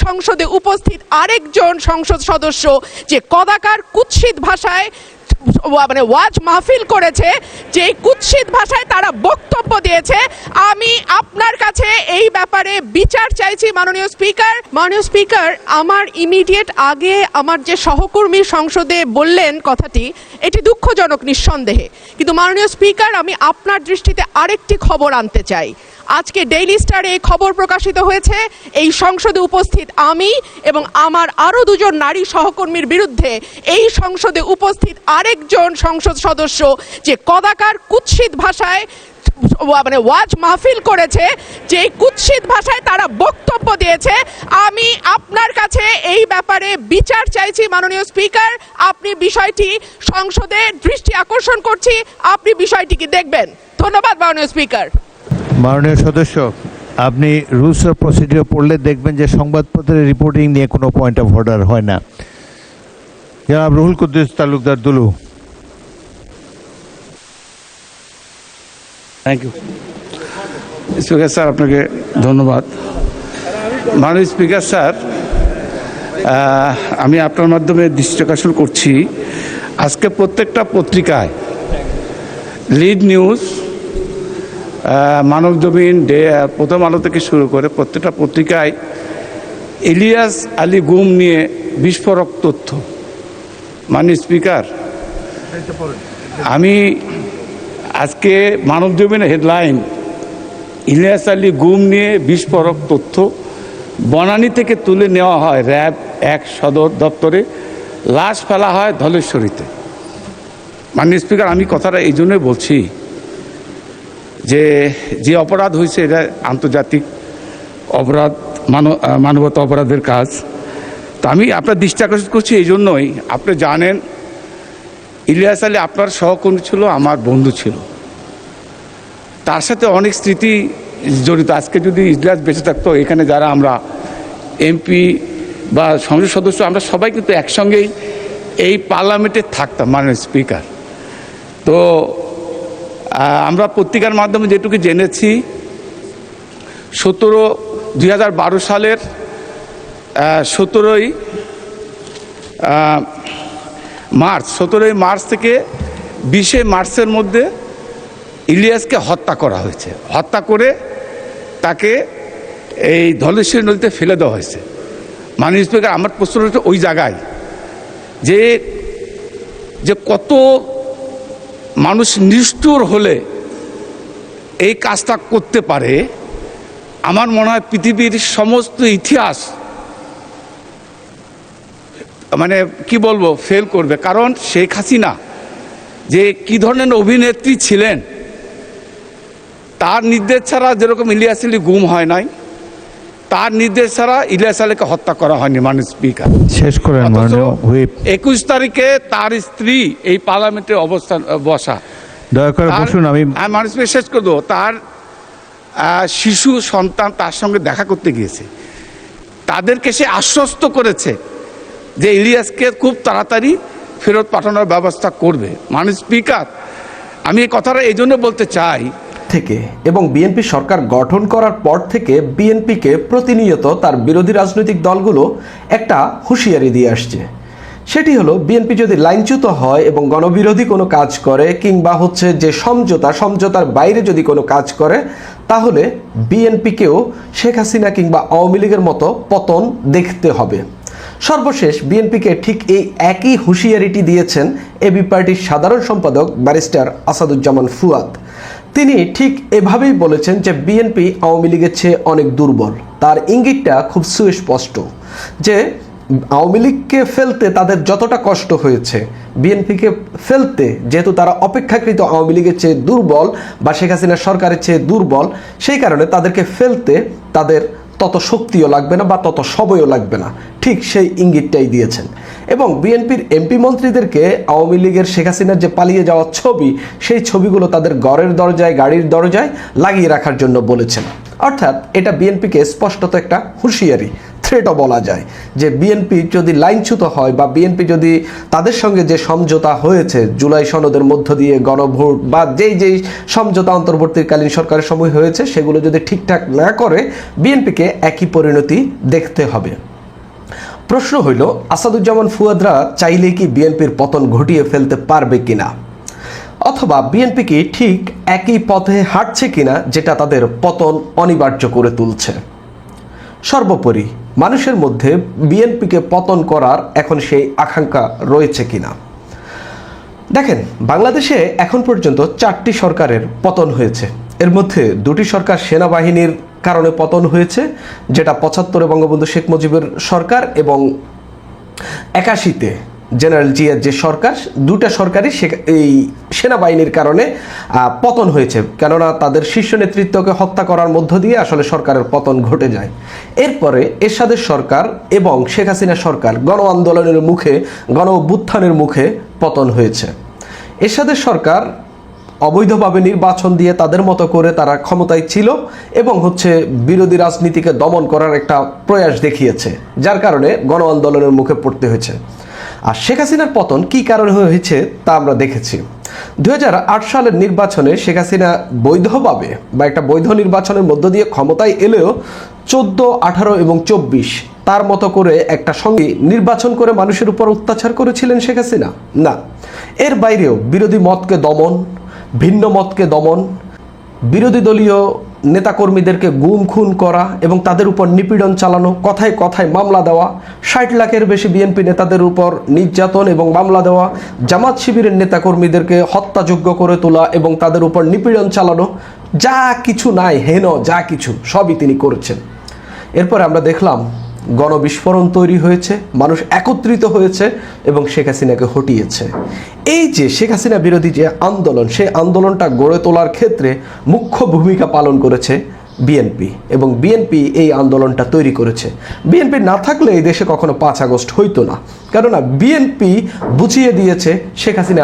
সংসদে উপস্থিত আরেকজন সংসদ সদস্য যে কদাকার কুৎসিত ভাষায় মানে ওয়াজ মাহফিল করেছে, যে কুৎসিত ভাষায় তারা বক্তব্য দিয়েছে, আমি আপনার কাছে এই ব্যাপারে বিচার চাইছি মাননীয় স্পিকার। মাননীয় স্পিকার, আমার ইমিডিয়েট আগে আমার যে সহকর্মী সংসদে বললেন কথাটি, এটি দুঃখজনক নিঃসন্দেহে, কিন্তু মাননীয় স্পিকার আমি আপনার দৃষ্টিতে আরেকটি খবর আনতে চাই। আজকে ডেইলি স্টারে এই খবর প্রকাশিত হয়েছে, এই সংসদে উপস্থিত আমি এবং আমার আরও দুজন নারী সহকর্মীর বিরুদ্ধে এই সংসদে উপস্থিত আরেকজন সংসদ সদস্য যে কদাকার কুৎসিত ভাষায় মানে ওয়াজ মাহফিল করেছে, যে কুৎসিত ভাষায় তারা বক্তব্য দিয়েছে, আমি আপনার কাছে এই ব্যাপারে বিচার চাইছি মাননীয় স্পিকার। আপনি বিষয়টি সংসদে দৃষ্টি আকর্ষণ করছি, আপনি বিষয়টিকে দেখবেন। ধন্যবাদ মাননীয় স্পিকার। মাননীয় সদস্য, আপনি রুলস অফ প্রসিডিওর পড়লে দেখবেন যে সংবাদপত্রের রিপোর্টিং নিয়ে কোনো পয়েন্ট অফ অর্ডার হয় না। জনাব Ruhul Quddus Talukdar Dulu. Thank you speaker sir, আপনাকে ধন্যবাদ। মাননীয় স্পিকার স্যার, আমি আপনার মাধ্যমে দৃষ্টি আকর্ষণ করছি, আজকে প্রত্যেকটা পত্রিকায় লিড নিউজ, মানবজমিন, প্রথম আলো থেকে শুরু করে প্রত্যেকটা পত্রিকায় ইলিয়াস আলী গুম নিয়ে বিস্ফোরক তথ্য। মাননীয় স্পিকার, আমি আজকে মানবজমিনের হেডলাইন, ইলিয়াস আলী গুম নিয়ে বিস্ফোরক তথ্য বনানী থেকে তুলে নেওয়া হয় র্যাব 1 সদর দপ্তরে, লাশ ফেলা হয় ধলেশ্বরীতে। মাননীয় স্পিকার, আমি কথাটা এই জন্যই বলছি যে অপরাধ হয়েছে এটা আন্তর্জাতিক অপরাধ, মানবতা অপরাধের কাজ। তো আমি আপনার দৃষ্টি আকর্ষণ করছি এই জন্যই, আপনি জানেন ইলিয়াস আলী আপনার সহকর্মী ছিল, আমার বন্ধু ছিল, তার সাথে অনেক স্মৃতি জড়িত। আজকে যদি ইলিয়াস বেঁচে থাকতো, এখানে যারা আমরা এমপি বা সংসদ সদস্য, আমরা সবাই কিন্তু একসঙ্গেই এই পার্লামেন্টে থাকতাম। মাননীয় স্পিকার, তো আমরা পত্রিকার মাধ্যমে যেটুকু জেনেছি, 2012 সালের 17ই মার্চ থেকে 20 মার্চের মধ্যে ইলিয়াসকে হত্যা করা হয়েছে। হত্যা করে তাকে এই ধলেশ্বরী নদীতে ফেলে দেওয়া হয়েছে। মাননীয় স্পিকার, আমার প্রশ্ন হচ্ছে ওই জায়গায় যে কত মানুষ নিষ্ঠুর হলে এই কাজটা করতে পারে, আমার মনে হয় পৃথিবীর সমস্ত ইতিহাস মানে কি বলবো ফেল করবে। কারণ শেখ হাসিনা যে কি ধরনের অভিনেত্রী ছিলেন, তার নির্দেশ ছাড়া যেরকম ইলিয়াস আলী গুম হয় নাই, তার নির্দেশ ছাড়া ইলিয়াস আলীকে হত্যা করা হয়নি। মাননীয় স্পিকার, শেষ করেন। 21 তারিখে তার স্ত্রী এই পার্লামেন্টে অবস্থান বসা, দয়া করে বসুন। আমি মাননীয় স্পিকার শেষ করে দেবো, তার শিশু সন্তান তার সঙ্গে দেখা করতে গিয়েছে, তাদেরকে সে আশ্বস্ত করেছে যে ইলিয়াসকে খুব তাড়াতাড়ি ফেরত পাঠানোর ব্যবস্থা করবে। মাননীয় স্পিকার, আমি এই কথাটা এই জন্য বলতে চাই থেকে এবং বিএনপি সরকার গঠন করার পর থেকে বিএনপিকে প্রতিনিয়ত তার বিরোধী রাজনৈতিক দলগুলো একটা হুঁশিয়ারি দিয়ে আসছে। সেটি হলো, বিএনপি যদি লাইনচ্যুত হয় এবং গণবিরোধী কোনো কাজ করে কিংবা হচ্ছে যে সমঝোতার বাইরে যদি কোনো কাজ করে, তাহলে বিএনপিকেও শেখ হাসিনা কিংবা আওয়ামী লীগের মতো পতন দেখতে হবে। সর্বশেষ বিএনপিকে ঠিক এই একই হুঁশিয়ারিটি দিয়েছেন এবি পার্টির সাধারণ সম্পাদক ব্যারিস্টার আসাদুজ্জামান ফুয়াদ। তিনি ঠিক এভাবেই বলেছেন যে বিএনপি আওয়ামী লীগের চেয়ে অনেক দুর্বল। তার ইঙ্গিতটা খুব সুস্পষ্ট যে আওয়ামী লীগকে ফেলতে তাদের যতটা কষ্ট হয়েছে, বিএনপিকে ফেলতে যেহেতু তারা অপেক্ষাকৃত আওয়ামী লীগের চেয়ে দুর্বল বা শেখ হাসিনা সরকারের চেয়ে দুর্বল, সেই কারণে তাদেরকে ফেলতে তাদের তত শক্তিও লাগবে না বা তত সময়ও লাগবে না, ঠিক সেই ইঙ্গিতটাই দিয়েছেন। এবং বিএনপির এমপি মন্ত্রীদেরকে আওয়ামী লীগের শেখ হাসিনার যে পালিয়ে যাওয়ার ছবি, সেই ছবিগুলো তাদের ঘরের দরজায়, গাড়ির দরজায় লাগিয়ে রাখার জন্য বলেছেন। অর্থাৎ এটা বিএনপিকে স্পষ্টত একটা হুঁশিয়ারি, থ্রেটও বলা যায় যে বিএনপি যদি লাইনচ্যুত হয় বা বিএনপি যদি তাদের সঙ্গে যে সমঝোতা হয়েছে জুলাই সনদের মধ্য দিয়ে গণভোট বা যেই সমঝোতা অন্তর্বর্তীকালীন সরকারের সময় হয়েছে, সেগুলো যদি ঠিকঠাক না করে বিএনপিকে একই পরিণতি দেখতে হবে। প্রশ্ন হইল আসাদুজ্জামান ফুয়াদরা চাইলে কি বিএনপির পতন ঘটিয়ে ফেলতে পারবে কিনা, অথবা বিএনপি কি ঠিক একই পথে হাঁটছে কিনা যেটা তাদের পতন অনিবার্য করে তুলছে। সর্বোপরি মানুষের মধ্যে বিএনপিকে পতন করার এখন সেই আকাঙ্ক্ষা রয়েছে কিনা। দেখেন, বাংলাদেশে এখন পর্যন্ত 4টি সরকারের পতন হয়েছে। এর মধ্যে 2টি সরকার সেনাবাহিনীর কারণে পতন হয়েছে, যেটা 75-এ বঙ্গবন্ধু শেখ মুজিবের সরকার এবং 81-তে জেনারেল জিয়ার যে সরকার, 2টা সরকারই এই সেনাবাহিনীর কারণে পতন হয়েছে, কেননা তাদের শীর্ষ নেতৃত্বকে হত্যা করার মধ্য দিয়ে আসলে সরকারের পতন ঘটে যায়। এরপরে এরশাদের সরকার এবং শেখ হাসিনা সরকার গণ আন্দোলনের মুখে, গণ অভ্যুত্থানের মুখে পতন হয়েছে। এরশাদের সরকার অবৈধভাবে নির্বাচন দিয়ে তাদের মতো করে তারা ক্ষমতায় ছিল এবং বিরোধী রাজনীতিকে দমন করার একটা প্রয়াস দেখিয়েছে, যার কারণে গণ আন্দোলনের মুখে পড়তে হয়েছে। আর শেখ হাসিনার পতন কী কারণে হয়েছে তা আমরা দেখেছি। 2008 সালের নির্বাচনে শেখ হাসিনা বৈধভাবে বা একটা বৈধ নির্বাচনের মধ্য দিয়ে ক্ষমতায় এলেও 14, 18 এবং 24 তার মতো করে একটা সঙ্গে নির্বাচন করে মানুষের উপর অত্যাচার করেছিলেন শেখ হাসিনা? না। এর বাইরেও বিরোধী মতকে দমন, ভিন্ন মতকে দমন, বিরোধী দলীয় নেতাকর্মীদেরকে গুম খুন করা এবং তাদের উপর নিপীড়ন চালানো, কথায় কথায় মামলা দেওয়া, 60 লাখের বেশি বিএনপি নেতাদের উপর নির্যাতন এবং মামলা দেওয়া, জামাত শিবিরের নেতাকর্মীদেরকে হত্যাযোগ্য করে তোলা এবং তাদের উপর নিপীড়ন চালানো, যা কিছু নাই হেন যা কিছু সবই তিনি করেছেন। এরপর আমরা দেখলাম গণবিস্ফোরণ তৈরি হয়েছে, মানুষ একত্রিত হয়েছে এবং শেখ হাসিনাকে হটিয়েছে। এই যে শেখ হাসিনা বিরোধী যে আন্দোলন, সেই আন্দোলনটা গড়ে তোলার ক্ষেত্রে মুখ্য ভূমিকা পালন করেছে বিএনপি এবং বিএনপি এই আন্দোলনটা তৈরি করেছে। বিএনপি না থাকলে এই দেশে কখনো 5 আগস্ট হইতো না, কেননা বিএনপি বুঝিয়ে দিয়েছে শেখ হাসিনা